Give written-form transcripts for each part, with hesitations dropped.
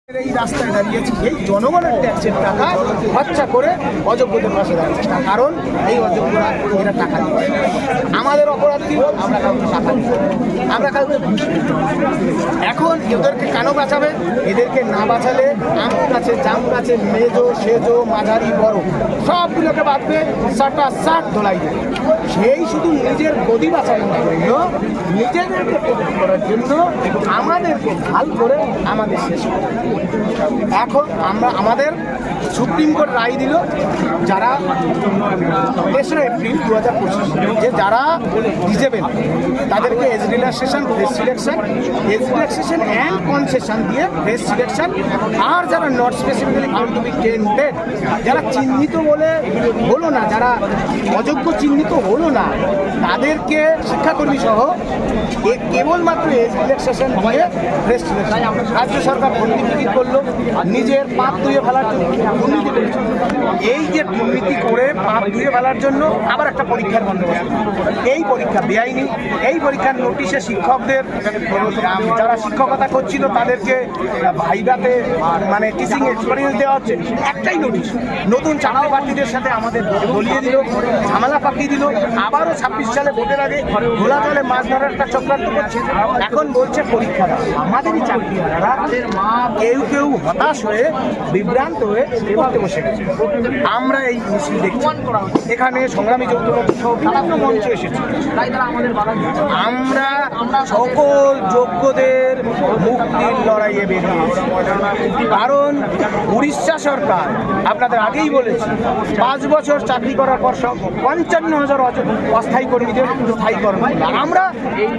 এই রাস্তায় দাঁড়িয়েছি এই জনগণের ট্যাক্সের টাকা খরচা করে অযোগ্যদের পাশে দাঁড়িয়েছে, কারণ এই অযোগ্যরা এরা টাকা দিচ্ছে। আমাদের অপরাধ কি? আমরা কাউকে টাকা দিচ্ছি, আমরা কাউকে ঘুষ দিচ্ছি। এখন এদেরকে কেন বাঁচাবে? এদেরকে না বাঁচালে আম গাছে, জাম গাছে, মেজো সেজো মাঝারি বড় সবগুলোকে বাঁধবে, সাটা সাট ধোলাই দেবে। সেই শুধু নিজের গদি বাঁচানোর জন্য, নিজেদেরকে প্রতিষ্ঠা করার জন্য আমাদেরকে ঢাল করে আমাদের শেষ করে। এখন আমাদের সুপ্রিম কোর্ট রায় দিল, যারা 3রা এপ্রিল 2025 যে যারা ডিজেবল তাদেরকে age relaxation, fees selection and concession দিয়ে ফেস সিলেকশন, আর যারা not specifically found to be tainted, যারা চিহ্নিত বলে হলো না, যারা অযোগ্য চিহ্নিত হলো না, তাদেরকে শিক্ষাকর্মী সহ কেবলমাত্র এজ রিল্যাক্সেশন দিয়ে ফেস সিলেকশন। রাজ্য সরকার ভর্তি ফিকির করলো, নিজের পাপ ধুয়ে ফেলার জন্য দুর্নীতি করেছে। এই যে দুর্নীতি করে পাপ ধুয়ে ফেলার জন্য আবার একটা পরীক্ষার বন্দোবস্ত। এই পরীক্ষা বেআইনি, এই পরীক্ষার নোটিশে শিক্ষকদের যারা শিক্ষকতা করছিল তাদেরকে ভাইভাতে মানে টিচিং এক্সপিরিয়েন্স দেওয়া হচ্ছে। একটাই নোটিশ, নতুন চাকরি প্রার্থীদের সাথে আমাদের গলিয়ে দিল, ঝামেলা পাকিয়ে দিল। আবারও 26 সালে ভোটের আগে ঘোলা জলে মাছ ধরার একটা চক্রান্ত করছে। এখন বলছে পরীক্ষা দাও। আমাদেরই চাকরিহারারা কেউ কেউ হতাশ হয়ে বিভ্রান্ত হয়ে পড়তে বসে গেছে। আমরা এই মিছিল দেখছি, এখানে সংগ্রামী যৌথ বিভিন্ন মঞ্চে এসেছি। আমরা সকল যোগ্যদের মুক্তির লড়াইয়ে বেরিয়েছি, কারণ উড়িষ্যা সরকার আপনাদের আগেই বলেছি 5 বছর চাকরি করার পর 55,000 অস্থায়ী কর্মীদের স্থায়ী কর্মী। আমরা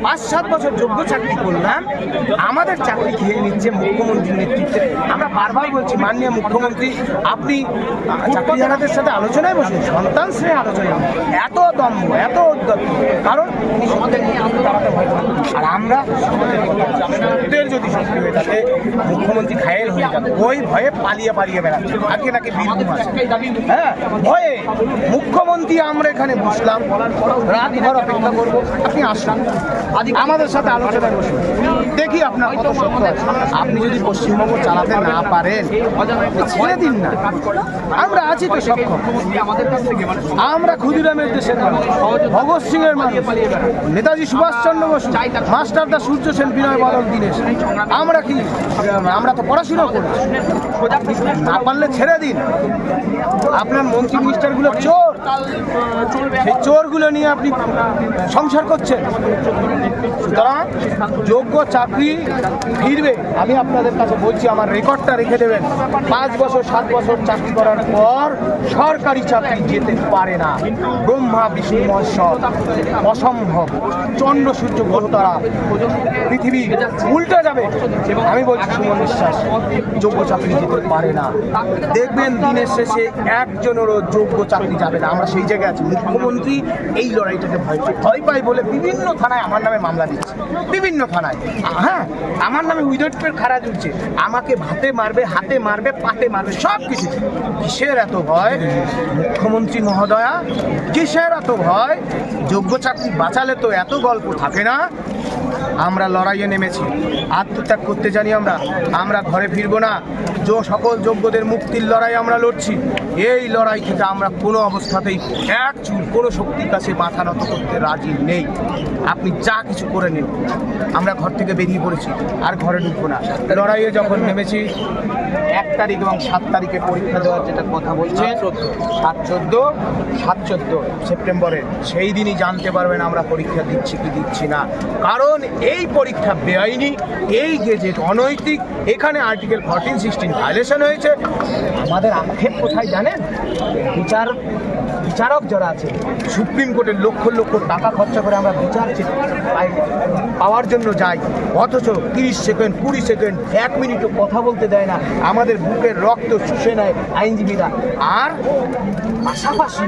5-7 বছর যোগ্য চাকরি করলাম, আমাদের চাকরি খেয়ে নিচ্ছে মুখ্যমন্ত্রীর নেতৃত্বে। আমরা বারবার বলছি, মাননীয় মুখ্যমন্ত্রী আপনি চাকরিহারাদের সাথে আলোচনায় বসুন, সন্তান স্নেহে আলোচনা। এত দম্ভ, এত উদ্যত, কারণ আমাদের নিয়ে আমরা দাঁড়াতে ভয় পাই। আর আমরা আমাদের যদি শক্তি হয়ে থাকে মুখ্যমন্ত্রী ঘায়েল হয়ে যাবে, ওই ভয়ে পালিয়ে বেড়াচ্ছে। আজকে নাকি বীরভূম আছে, হ্যাঁ ভয়ে মুখ্যমন্ত্রী। আমরা এখানে বসলাম, রাত ভর অপেক্ষা করবো, আপনি আসুন আমাদের সাথে আলোচনায় বসুন, দেখি আপনার কত শক্ত আছে। আপনি যদি পশ্চিমবঙ্গ চালাতে না পারেন ছেড়ে দিন না, আমরা আছি তো সক্ষম। আমরা ক্ষুদিরামের দেশের মানুষ, ভগৎ সিং এর মানুষ, নেতাজি সুভাষচন্দ্র বসু, মাস্টারদা সূর্য সেন, বিনয় বাদল, দীনেশ। আমরা কি, আমরা তো পড়াশোনা করছি, না পারলে ছেড়ে দিন। আপনার মন্ত্রী মিনিস্টারগুলো চোর, সেই চোরগুলো নিয়ে আপনি সংসার করছেন। সুতরাং যোগ্য চাকরি ফিরবে। আমি আপনাদের কাছে বলছি, আমার রেকর্ডটা রেখে দেবেন। 5 বছর 7 বছর চাকরি করার পর সরকারি চাকরি যেতে পারে না। ব্রহ্মা বিষ্ণু মহেশ্বর, অসম্ভব। চন্দ্র সূর্য গ্রহতারা, পৃথিবী উল্টে যাবে। আমি বলছি সুমন বিশ্বাস যোগ্য চাকরি যেতে পারে না। দেখবেন দিনের শেষে একজনেরও যোগ্য চাকরি যাবে না। আমরা সেই জায়গায় আছি। মুখ্যমন্ত্রী এই লড়াইটাকে ভয় পাই বলে বিভিন্ন থানায় আমার নামে মামলা দিচ্ছে, বিভিন্ন থানায়। হ্যাঁ, আমার নামে উইদাউট খাড়া দিচ্ছে, আমাকে ভাতে মারবে, হাতে মারবে, পাতে মারবে, সব কিছু। কিসের এত ভয় মুখ্যমন্ত্রী মহোদয়া, কিসের এত ভয়? যোগ্য চাকরি বাঁচালে তো এত গল্প থাকে না। আমরা লড়াইয়ে নেমেছি, আত্মত্যাগ করতে জানি। আমরা ঘরে ফিরবো না। সকল যোগ্যদের মুক্তির লড়াই আমরা লড়ছি। এই লড়াই থেকে আমরা কোনো অবস্থাতেই এক চুল কোনো শক্তির কাছে মাথা নত করতে রাজি নেই। আপনি যা কিছু করে নিন, আমরা ঘর থেকে বেরিয়ে পড়েছি, আর ঘরে ঢুকবো না। লড়াইয়ে যখন নেমেছি 1 তারিখ এবং 7 তারিখে পরীক্ষা দেওয়ার যেটা কথা বলছেন, 7-14 সেপ্টেম্বরে, সেই দিনই জানতে পারবেন আমরা পরীক্ষা দিচ্ছি কি দিচ্ছি না। কারণ এই পরীক্ষা বেআইনি, এই গেজেট অনৈতিক, এখানে আর্টিকেল 14-16 ভায়োলেশন হয়েছে। আমাদের আক্ষেপ কোথায় জানেন? বিচারক যারা আছে সুপ্রিম কোর্টের লক্ষ লক্ষ টাকা খরচা করে আমরা বিচার পাওয়ার জন্য যাই, অথচ 30 সেকেন্ড 20 সেকেন্ড 1 মিনিটও কথা বলতে দেয় না। আমাদের বুকের রক্ত শুষে নেয় আইনজীবীরা। আর পাশাপাশি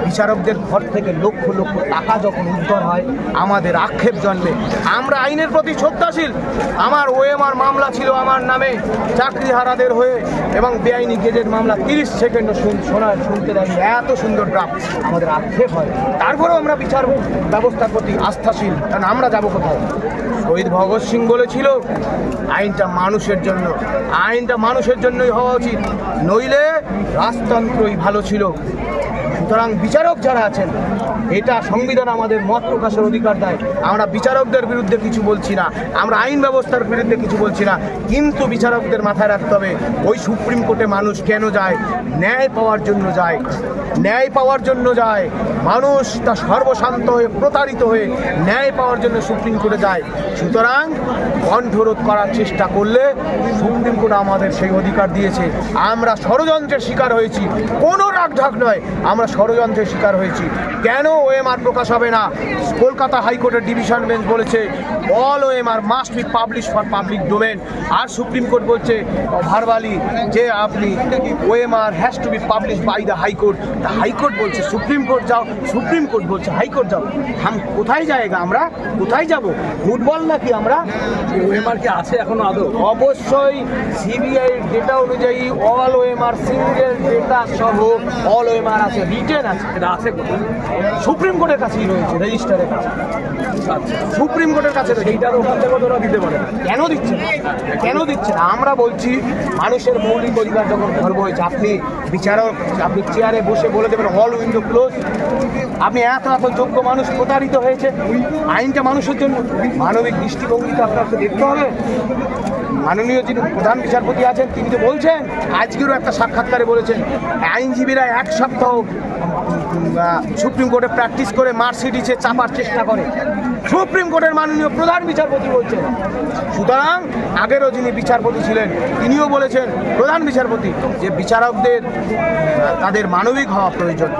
বিচারকদের ঘর থেকে লক্ষ লক্ষ টাকা যখন উদ্ধার হয়, আমাদের আক্ষেপ জন্মে। আমরা আইনের প্রতি শ্রদ্ধাশীল। আমার ওএমআর মামলা ছিল আমার নামে চাকরিহারাদের হয়ে, এবং বেআইনি গেজেট মামলা 30 সেকেন্ড জন্য শুনতে দেয়নি, এত সুন্দর ড্রাফট আমাদের আক্ষেপ হয়। তারপরেও আমরা বিচার ব্যবস্থার প্রতি আস্থাশীল, কারণ আমরা যাবো কোথায়? শহীদ ভগৎ সিং বলেছিল আইনটা মানুষের জন্য, আইনটা মানুষের জন্যই হওয়া উচিত, নইলে রাজতন্ত্রই ভালো ছিল। সুতরাং বিচারক যারা আছেন, এটা সংবিধান আমাদের মত প্রকাশের অধিকার দেয়। আমরা বিচারকদের বিরুদ্ধে কিছু বলছি না, আমরা আইন ব্যবস্থার বিরুদ্ধে কিছু বলছি না, কিন্তু বিচারকদের মাথায় রাখতে হবে ওই সুপ্রিম কোর্টে মানুষ কেন যায়? ন্যায় পাওয়ার জন্য যায়, ন্যায় পাওয়ার জন্য যায়। মানুষ তা সর্বশান্ত হয়ে প্রতারিত হয়ে ন্যায় পাওয়ার জন্য সুপ্রিম কোর্টে যায়। সুতরাং কণ্ঠরোধ করার চেষ্টা করলে সুপ্রিম কোর্ট আমাদের সেই অধিকার দিয়েছে। আমরা ষড়যন্ত্রের শিকার হয়েছি, কোনো রাগঢাক নয়, আমরা ষড়যন্ত্রের শিকার হয়েছি। কেন ওএমআর প্রকাশ হবে না? কলকাতা হাইকোর্টের ডিভিশন বেঞ্চ বলেছে all OMR must be publish for public domain, আর সুপ্রিম কোর্ট বলছে ভারবালি যে আপনি OMR has to be publish by the high court. তা হাইকোর্ট বলছে সুপ্রিম কোর্ট যাও, সুপ্রিম কোর্ট বলছে হাইকোর্ট যাও। কোথায় যায়গা? আমরা কোথায় যাব? ফুটবল নাকি আমরা? ওএমআর কি আছে এখনো আদৌ? অবশ্যই সিবিআই ডেটা অনুযায়ী অল ওএমআর সিঙ্গেল ডেটা সহ অল ওএমআর আছে, রিটেন আছে। এটা আছে সুপ্রিম কোর্টের কাছেই রয়েছে, রেজিস্টারের কাছে। আচ্ছা, সুপ্রিম কোর্টের কাছে সেইটার ওখান থেকে ওরা দিতে পারে না। কেন দিচ্ছে না? কেন দিচ্ছে না? আমরা বলছি মানুষের মৌলিক অধিকার যখন খর্ব হয়েছে, আপনি বিচারক, আপনি চেয়ারে বসে বলে দেবেন অল উইন্ডো ক্লোজ। আপনি এত এত যোগ্য মানুষ প্রতারিত হয়েছে, আইনটা মানুষের জন্য। মানবিক দৃষ্টিভঙ্গিটা আপনাকে দেখতে হবে। মাননীয় যিনি প্রধান বিচারপতি আছেন তিনি তো বলছেন, আজকেরও একটা সাক্ষাৎকারে বলেছেন আইনজীবীরা এক সপ্তাহ সুপ্রিম কোর্টে প্র্যাকটিস করে মার্সিডিজে চাপার চেষ্টা করে, সুপ্রিম কোর্টের মাননীয় প্রধান বিচারপতি বলছেন। সুতরাং আগেরও যিনি বিচারপতি ছিলেন তিনিও বলেছেন, প্রধান বিচারপতি, যে বিচারকদের তাদের মানবিক হওয়া প্রয়োজন,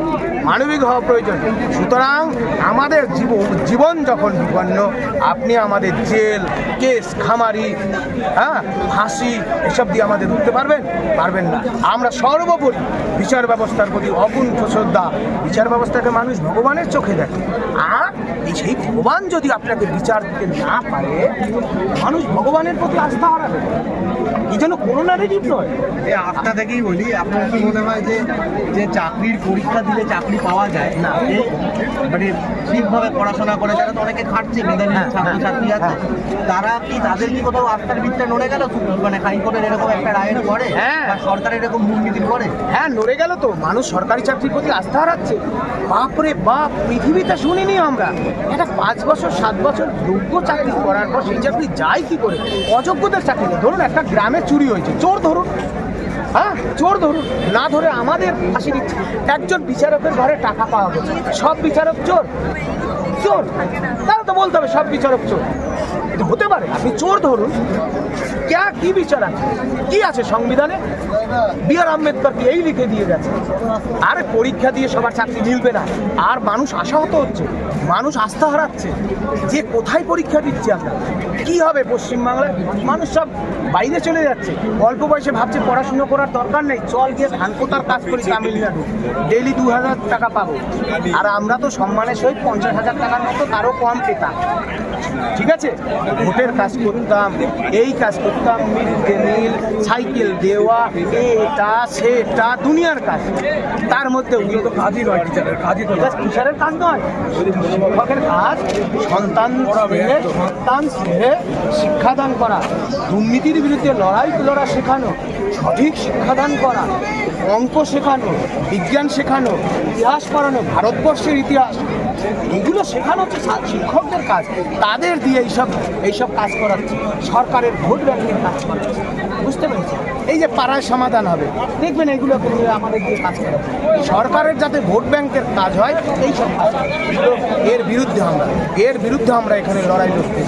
মানবিক হওয়া প্রয়োজন। সুতরাং আমাদের জীবন যখন বিপন্ন, আপনি আমাদের জেল, কেস, খামারি, ফাঁসি এসব দিয়ে আমাদের উঠতে পারবেন? পারবেন না। আমরা সর্বোপরি বিচার ব্যবস্থার প্রতি অকুণ্ঠ শ্রদ্ধা। বিচার ব্যবস্থাকে মানুষ ভগবানের চোখে দেখে, আর সেই ভগবান যদি আপনাকে বিচার দিতে না পারে, মানুষ ভগবানের প্রতি আস্থা হারাবে। এই জন্য কোনো নারেটিভ নয়। এই আস্থা থেকেই বলি, আপনার কি মনে হয় যে যে চাকরির পরীক্ষা দিলে চাকরি পাওয়া যায় না, এই মানে ঠিকভাবে পড়াশোনা করে যারা তো অনেকে খাটছে, মেধাবী ছাত্রছাত্রী আছে, তারা কি, তাদের কি কোথাও আস্থার ভিত্তিতে নড়ে গেল? মানে হাইকোর্টের এরকম একটা রায়ের পরে, বা সরকারের এরকম দুর্নীতির পরে? হ্যাঁ, নড়ে গেল তো। মানুষ সরকারি চাকরির প্রতি আস্থা হারাচ্ছে। বাপরে বাপ, পৃথিবীতে শুনিনি আমরা একটা 5 বছর 7 বছর যোগ্য চাকরি করার পর সেই চাকরি যায় কি করে? অযোগ্যদের চাকরি। ধরুন একটা গ্রামে চুরি হয়েছে, চোর ধরুন, চোর ধরুন, না ধরে আমাদের ফাঁসি দিচ্ছে। একজন বিচারকের ঘরে টাকা পাওয়া গেছে, সব বিচারক চোর? চোর? তারা তো বলতে হবে সব বিচারক চোর। এটা হতে পারে? আপনি চোর ধরুন, কি বিচার আছে? কি আছে সংবিধানে? বি.আর. আম্বেদকর কি এই লিখে দিয়ে গেছে? আরে পরীক্ষা দিয়ে সবার চাকরি মিলবে না, আর মানুষ আশাহত হচ্ছে, মানুষ আস্থা হারাচ্ছে যে কোথায় পরীক্ষা দিচ্ছে আমরা, কি হবে পশ্চিমবাংলায়? মানুষ সব বাইরে চলে যাচ্ছে, অল্প বয়সে ভাবছে পড়াশুনো করার দরকার নেই, চল গিয়ে ধান পোতার কাজ করি তামিলনাড়ু, ডেইলি 2000 টাকা পাবো। আর আমরা তো সম্মানের সহিত 50,000 টাকার মতো তারও কম পেতাম। ঠিক আছে, ভোটের কাজ করতাম, এই কাজ করতাম, মিড ডে মিল, সাইকেল দেওয়া, এটা সেটা দুনিয়ার কাজ। তার মধ্যে ওগুলো তো কাজই নয়, টিচারের কাজই তো, টিচারের কাজ নয়, শিক্ষকের কাজ সন্তান স্নেহে শিক্ষাদান করা, দুর্নীতির বিরুদ্ধে লড়া শেখানো, সঠিক শিক্ষাদান করা, অঙ্ক শেখানো, বিজ্ঞান শেখানো, ইতিহাস পড়ানো, ভারতবর্ষের ইতিহাস, এগুলো শেখানো হচ্ছে শিক্ষকদের কাজ। তাদের দিয়ে এইসব কাজ করাচ্ছে, সরকারের ভোট ব্যাংকের কাজ করাচ্ছে। বুঝতে পেরেছি? এই যে পাড়ায় সমাধান হবে, দেখবেন এগুলো আমাদের দিয়ে কাজ করাচ্ছে। সরকারের যাতে ভোট ব্যাংকের কাজ হয়, এইসব কাজ, এর বিরুদ্ধে আমরা এখানে লড়াই লড়তে।